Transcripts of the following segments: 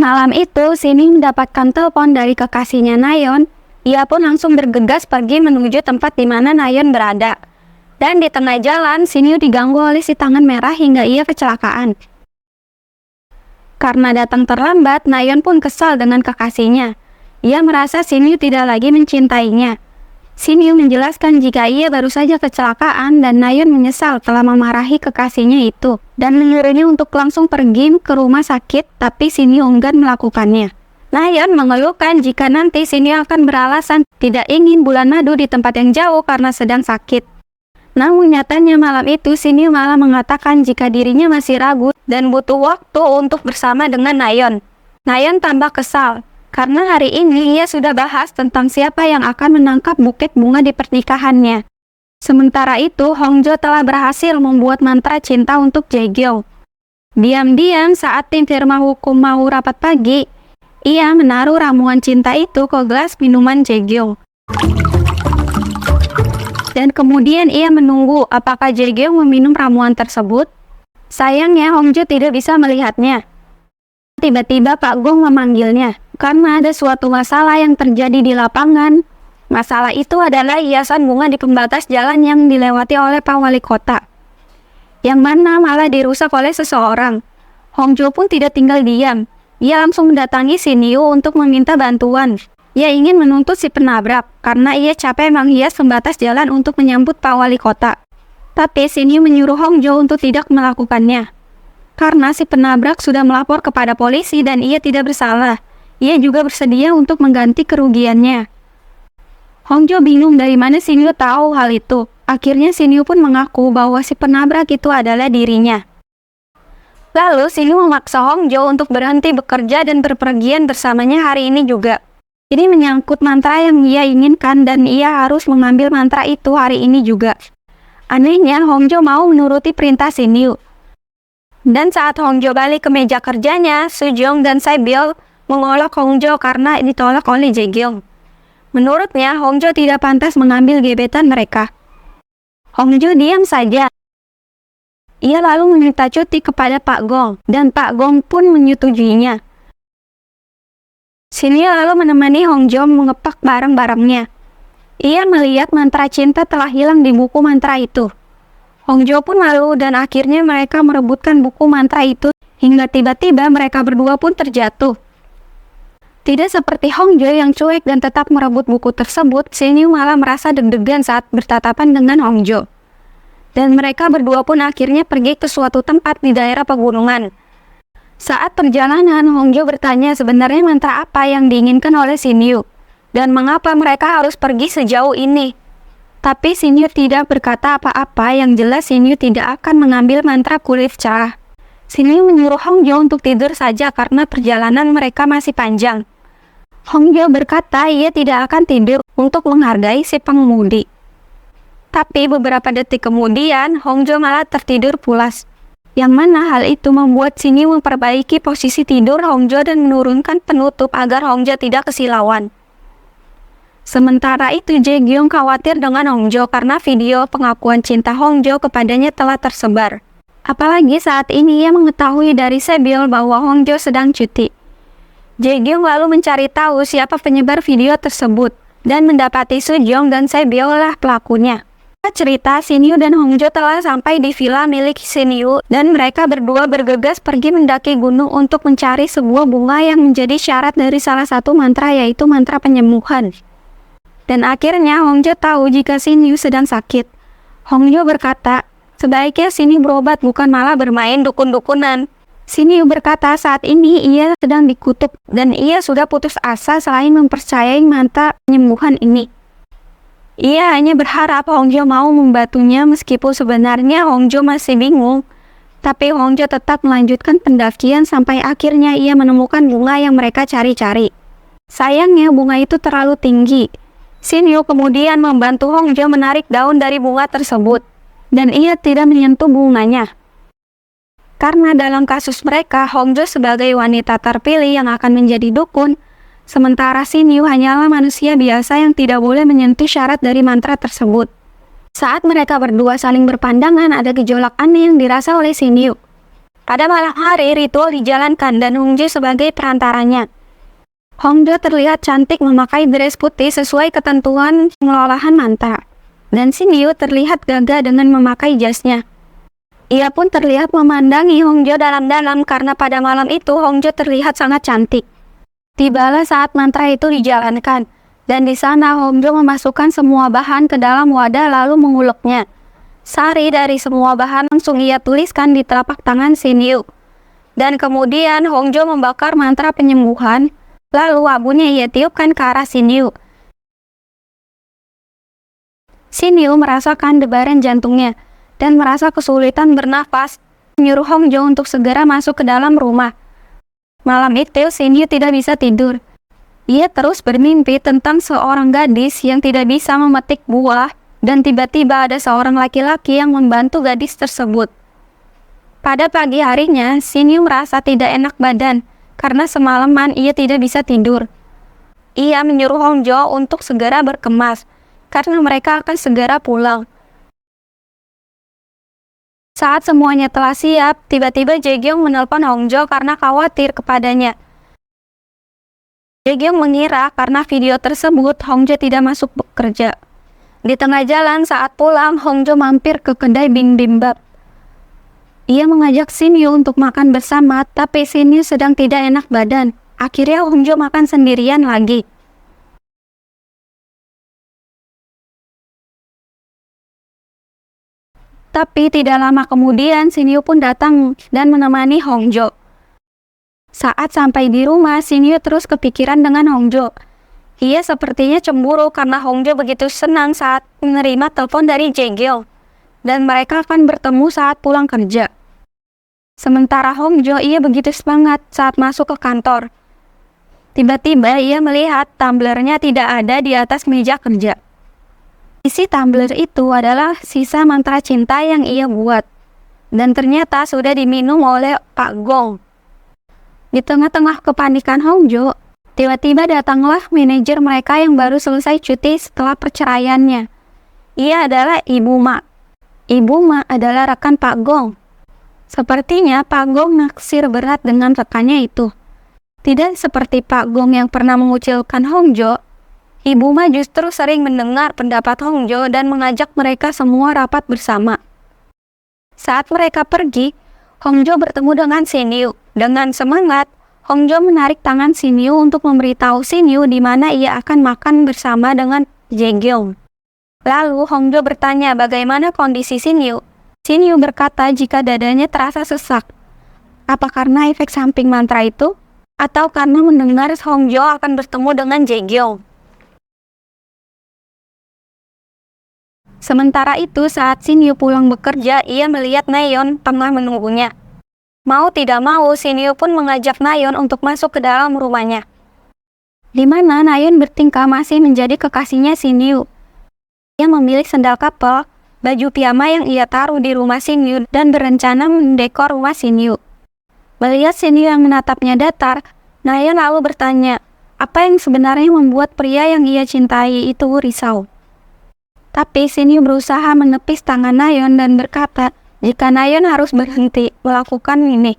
Malam itu, Sini mendapatkan telepon dari kekasihnya Nayeon. Ia pun langsung bergegas pergi menuju tempat di mana Nayeon berada. Dan di tengah jalan, Shinyu diganggu oleh si tangan merah hingga ia kecelakaan. Karena datang terlambat, Nayeon pun kesal dengan kekasihnya. Ia merasa Shinyu tidak lagi mencintainya. Shinyu menjelaskan jika ia baru saja kecelakaan dan Nayeon menyesal telah memarahi kekasihnya itu dan menyuruhnya untuk langsung pergi ke rumah sakit, tapi Shinyu enggan melakukannya. Nayeon mengeluhkan jika nanti Shinyu akan beralasan tidak ingin bulan madu di tempat yang jauh karena sedang sakit. Namun nyatanya malam itu Shinyu malah mengatakan jika dirinya masih ragu dan butuh waktu untuk bersama dengan Nayeon. Nayeon tambah kesal karena hari ini ia sudah bahas tentang siapa yang akan menangkap buket bunga di pernikahannya. Sementara itu, Hongjo telah berhasil membuat mantra cinta untuk Jaegyeong. Diam-diam saat tim firma hukum mau rapat pagi, ia menaruh ramuan cinta itu ke gelas minuman Jaegyeong. Dan kemudian ia menunggu apakah Jaegyeong meminum ramuan tersebut. Sayangnya Hongjo tidak bisa melihatnya. Tiba-tiba Pak Gong memanggilnya karena ada suatu masalah yang terjadi di lapangan. Masalah itu adalah hiasan bunga di pembatas jalan yang dilewati oleh Pak Wali Kota, yang mana malah dirusak oleh seseorang. Hongjo pun tidak tinggal diam. Ia langsung mendatangi Shinyu untuk meminta bantuan. Ia ingin menuntut si penabrak karena ia capek menghias pembatas jalan untuk menyambut Pak Wali Kota. Tapi Shinyu menyuruh Hongjo untuk tidak melakukannya. Karena si penabrak sudah melapor kepada polisi dan ia tidak bersalah. Ia juga bersedia untuk mengganti kerugiannya. Hongjo bingung dari mana Shinyu tahu hal itu. Akhirnya Shinyu pun mengaku bahwa si penabrak itu adalah dirinya. Lalu Shinyu memaksa Hongjo untuk berhenti bekerja dan berpergian bersamanya hari ini juga. Ini menyangkut mantra yang ia inginkan dan ia harus mengambil mantra itu hari ini juga. Anehnya Hongjo mau menuruti perintah Shinyu. Dan saat Hongjo balik ke meja kerjanya, Sujong dan Saebyul mengolok Hongjo karena ditolak oleh Jaegyeong. Menurutnya, Hongjo tidak pantas mengambil gebetan mereka. Hongjo diam saja. Ia lalu meminta cuti kepada Pak Gong, dan Pak Gong pun menyetujuinya. Shinyu lalu menemani Hongjo mengepak barang-barangnya. Ia melihat mantra cinta telah hilang di buku mantra itu. Hongjo pun malu dan akhirnya mereka merebutkan buku mantra itu hingga tiba-tiba mereka berdua pun terjatuh. Tidak seperti Hongjo yang cuek dan tetap merebut buku tersebut, Shinyu malah merasa deg-degan saat bertatapan dengan Hongjo. Dan mereka berdua pun akhirnya pergi ke suatu tempat di daerah pegunungan. Saat perjalanan, Hongjo bertanya sebenarnya mantra apa yang diinginkan oleh Shinyu dan mengapa mereka harus pergi sejauh ini. Tapi Shinyu tidak berkata apa-apa, yang jelas Shinyu tidak akan mengambil mantra kulit cerah. Shinyu menyuruh Hongjo untuk tidur saja karena perjalanan mereka masih panjang. Hongjo berkata ia tidak akan tidur untuk menghargai si pengemudi. Tapi beberapa detik kemudian, Hongjo malah tertidur pulas. Yang mana hal itu membuat Shinyu memperbaiki posisi tidur Hongjo dan menurunkan penutup agar Hongjo tidak kesilauan. Sementara itu Jaegyeong khawatir dengan Hongjo karena video pengakuan cinta Hongjo kepadanya telah tersebar. Apalagi saat ini ia mengetahui dari Saebyul bahwa Hongjo sedang cuti. Jaegyeong lalu mencari tahu siapa penyebar video tersebut dan mendapati Sujong dan Saebyul lah pelakunya. Cerita Shinyu dan Hongjo telah sampai di villa milik Shinyu dan mereka berdua bergegas pergi mendaki gunung untuk mencari sebuah bunga yang menjadi syarat dari salah satu mantra, yaitu mantra penyembuhan. Dan akhirnya Hongjo tahu jika Shinyu sedang sakit. Hongjo berkata, sebaiknya Shinyu berobat bukan malah bermain dukun-dukunan. Shinyu berkata saat ini ia sedang dikutuk dan ia sudah putus asa selain mempercayai mantra penyembuhan ini. Ia hanya berharap Hongjo mau membantunya meskipun sebenarnya Hongjo masih bingung. Tapi Hongjo tetap melanjutkan pendakian sampai akhirnya ia menemukan bunga yang mereka cari-cari. Sayangnya bunga itu terlalu tinggi. Shinyu kemudian membantu Hongjo menarik daun dari bunga tersebut, dan ia tidak menyentuh bunganya. Karena dalam kasus mereka, Hongjo sebagai wanita terpilih yang akan menjadi dukun, sementara Shinyu hanyalah manusia biasa yang tidak boleh menyentuh syarat dari mantra tersebut. Saat mereka berdua saling berpandangan, ada gejolak aneh yang dirasa oleh Shinyu. Pada malam hari, ritual dijalankan dan Hongjo sebagai perantaranya. Hongjo terlihat cantik memakai dress putih sesuai ketentuan pengelolaan mantra. Dan Shinyu terlihat gagah dengan memakai jasnya. Ia pun terlihat memandangi Hongjo dalam-dalam karena pada malam itu Hongjo terlihat sangat cantik. Tibalah saat mantra itu dijalankan, dan di sana Hongjo memasukkan semua bahan ke dalam wadah lalu menguleknya. Sari dari semua bahan langsung ia tuliskan di telapak tangan Shinyu. Dan kemudian Hongjo membakar mantra penyembuhan, lalu abunya ia tiupkan ke arah Shinyu. Shinyu merasakan debaran jantungnya dan merasa kesulitan bernafas, menyuruh Hongjo untuk segera masuk ke dalam rumah. Malam itu Shinyu tidak bisa tidur. Ia terus bermimpi tentang seorang gadis yang tidak bisa memetik buah, dan tiba-tiba ada seorang laki-laki yang membantu gadis tersebut. Pada pagi harinya, Shinyu merasa tidak enak badan karena semalaman ia tidak bisa tidur. Ia menyuruh Hongjo untuk segera berkemas karena mereka akan segera pulang. Saat semuanya telah siap, tiba-tiba Jaegyong menelpon Hongjo karena khawatir kepadanya. Jaegyong mengira karena video tersebut Hongjo tidak masuk bekerja. Di tengah jalan saat pulang, Hongjo mampir ke kedai bibimbap. Ia mengajak Shinyu untuk makan bersama, tapi Shinyu sedang tidak enak badan. Akhirnya Hongjo makan sendirian lagi. Tapi tidak lama kemudian Shinyu pun datang dan menemani Hongjo. Saat sampai di rumah, Shinyu terus kepikiran dengan Hongjo. Ia sepertinya cemburu karena Hongjo begitu senang saat menerima telepon dari Jaegyong, dan mereka akan bertemu saat pulang kerja. Sementara Hongjo, ia begitu semangat saat masuk ke kantor. Tiba-tiba ia melihat tumblernya tidak ada di atas meja kerja. Isi tumbler itu adalah sisa mantra cinta yang ia buat, dan ternyata sudah diminum oleh Pak Gong. Di tengah-tengah kepanikan Hongjo, tiba-tiba datanglah manajer mereka yang baru selesai cuti setelah perceraiannya. Ia adalah Ibu Ma. Ibu Ma adalah rekan Pak Gong. Sepertinya Pak Gong naksir berat dengan rekannya itu. Tidak seperti Pak Gong yang pernah mengucilkan Hongjo, Ibu Ma justru sering mendengar pendapat Hongjo dan mengajak mereka semua rapat bersama. Saat mereka pergi, Hongjo bertemu dengan Shinyu. Dengan semangat, Hongjo menarik tangan Shinyu untuk memberitahu Shinyu di mana ia akan makan bersama dengan Jaegyong. Lalu Hongjo bertanya bagaimana kondisi Shinyu. Shinyu berkata jika dadanya terasa sesak. Apa karena efek samping mantra itu? Atau karena mendengar Hongjo akan bertemu dengan Jaegyong? Sementara itu, saat Shinyu pulang bekerja, ia melihat Nayeon tengah menunggunya. Mau tidak mau, Shinyu pun mengajak Nayeon untuk masuk ke dalam rumahnya. Di mana Nayeon bertingkah masih menjadi kekasihnya Shinyu. Ia memilih sendal kapel, baju piyama yang ia taruh di rumah Shinyu dan berencana mendekor rumah Shinyu. Melihat Shinyu yang menatapnya datar, Nayeon lalu bertanya, apa yang sebenarnya membuat pria yang ia cintai itu risau. Tapi Shinyu berusaha menepis tangan Nayeon dan berkata, jika Nayeon harus berhenti melakukan ini.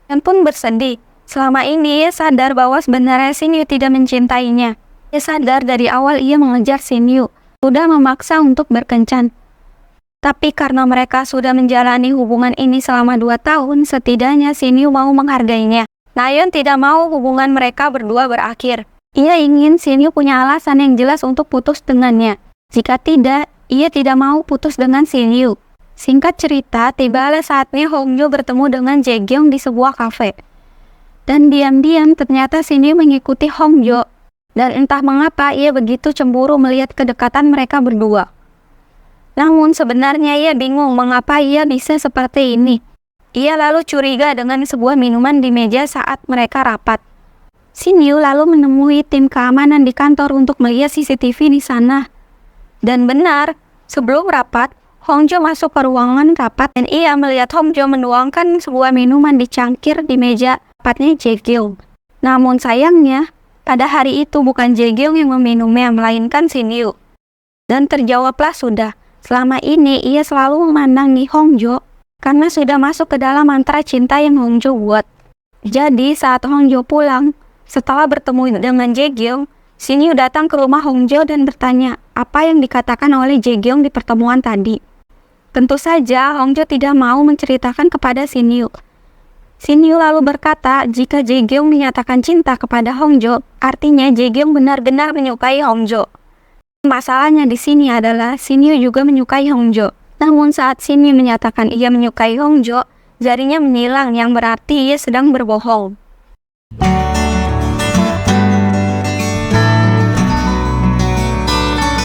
Dan pun bersedih. Selama ini ia sadar bahwa sebenarnya Shinyu tidak mencintainya. Ia sadar dari awal ia mengejar Shinyu, sudah memaksa untuk berkencan. Tapi karena mereka sudah menjalani hubungan ini selama 2 tahun, setidaknya Shinyu mau menghargainya. Nayeon tidak mau hubungan mereka berdua berakhir. Ia ingin Shinyu punya alasan yang jelas untuk putus dengannya. Jika tidak, ia tidak mau putus dengan Shinyu. Singkat cerita, tibalah saatnya Hongjo bertemu dengan Jaegyong di sebuah kafe. Dan diam-diam ternyata Shinyu mengikuti Hongjo. Dan entah mengapa ia begitu cemburu melihat kedekatan mereka berdua. Namun sebenarnya ia bingung mengapa ia bisa seperti ini. Ia lalu curiga dengan sebuah minuman di meja saat mereka rapat. Shinyu lalu menemui tim keamanan di kantor untuk melihat CCTV di sana. Dan benar, sebelum rapat, Hongjo masuk ke ruangan rapat dan ia melihat Hongjo menuangkan sebuah minuman di cangkir di meja rapatnya Jaegyong. Namun sayangnya, pada hari itu bukan Jaegyong yang meminumnya, melainkan Shinyu. Dan terjawablah sudah, selama ini ia selalu memandangi Hongjo karena sudah masuk ke dalam mantra cinta yang Hongjo buat. Jadi saat Hongjo pulang, setelah bertemu dengan Jae-gyung, Shin Yu datang ke rumah Hongjo dan bertanya apa yang dikatakan oleh Jae-gyung di pertemuan tadi. Tentu saja Hongjo tidak mau menceritakan kepada Shin Yu. Shin Yu lalu berkata jika Jae-gyung menyatakan cinta kepada Hongjo, artinya Jae-gyung benar-benar menyukai Hongjo. Masalahnya di sini adalah Shin Yu juga menyukai Hongjo. Namun saat Shin Yu menyatakan ia menyukai Hongjo, jarinya menghilang yang berarti ia sedang berbohong.